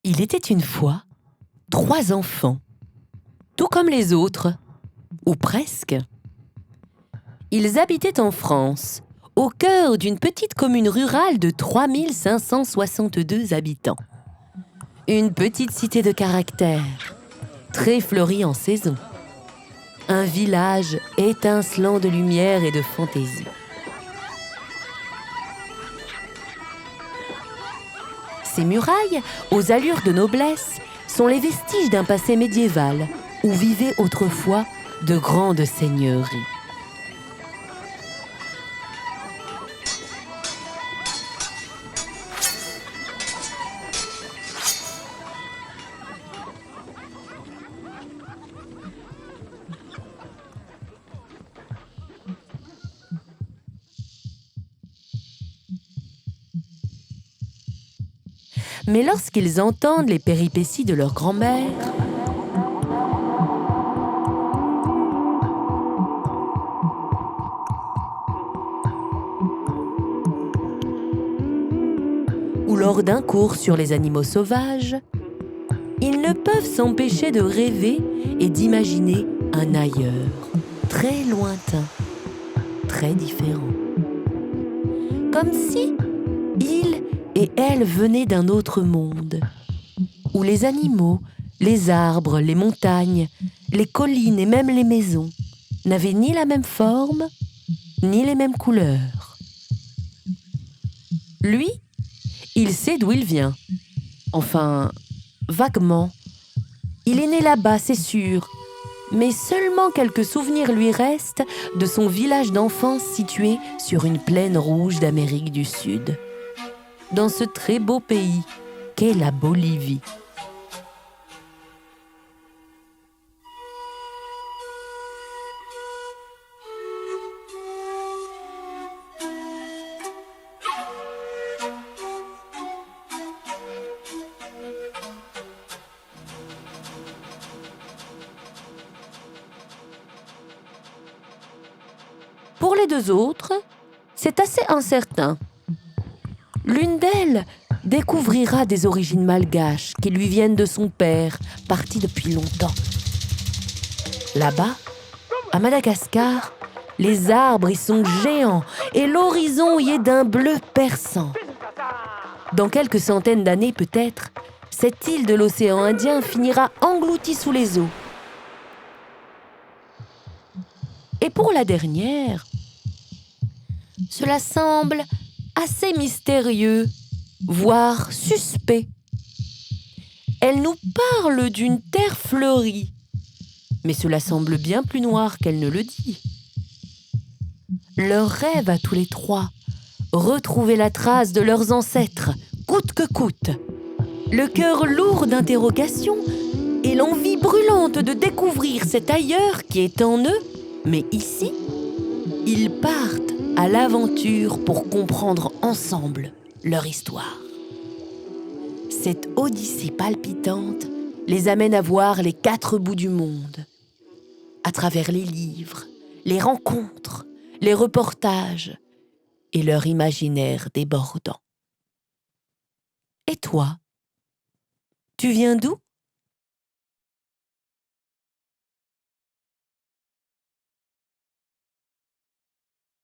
Il était une fois 3 enfants, tout comme les autres, ou presque. Ils habitaient en France, au cœur d'une petite commune rurale de 3562 habitants. Une petite cité de caractère, très fleurie en saison. Un village étincelant de lumière et de fantaisie. Ces murailles, aux allures de noblesse, sont les vestiges d'un passé médiéval où vivaient autrefois de grandes seigneuries. Mais lorsqu'ils entendent les péripéties de leur grand-mère, ou lors d'un cours sur les animaux sauvages, ils ne peuvent s'empêcher de rêver et d'imaginer un ailleurs, très lointain, très différent. Comme si ils et elles venaient d'un autre monde, où les animaux, les arbres, les montagnes, les collines et même les maisons n'avaient ni la même forme, ni les mêmes couleurs. Lui, il sait d'où il vient. Enfin, vaguement. Il est né là-bas, c'est sûr, mais seulement quelques souvenirs lui restent de son village d'enfance situé sur une plaine rouge d'Amérique du Sud, dans ce très beau pays qu'est la Bolivie. Pour les deux autres, c'est assez incertain. L'une d'elles découvrira des origines malgaches qui lui viennent de son père, parti depuis longtemps. Là-bas, à Madagascar, les arbres y sont géants et l'horizon y est d'un bleu perçant. Dans quelques centaines d'années peut-être, cette île de l'océan Indien finira engloutie sous les eaux. Et pour la dernière, cela semble assez mystérieux, voire suspect. Elle nous parle d'une terre fleurie, mais cela semble bien plus noir qu'elle ne le dit. Leur rêve à tous les trois, retrouver la trace de leurs ancêtres, coûte que coûte. Le cœur lourd d'interrogations et l'envie brûlante de découvrir cet ailleurs qui est en eux, mais ici, ils partent à l'aventure pour comprendre ensemble leur histoire. Cette odyssée palpitante les amène à voir les 4 bouts du monde, à travers les livres, les rencontres, les reportages et leur imaginaire débordant. Et toi, tu viens d'où ?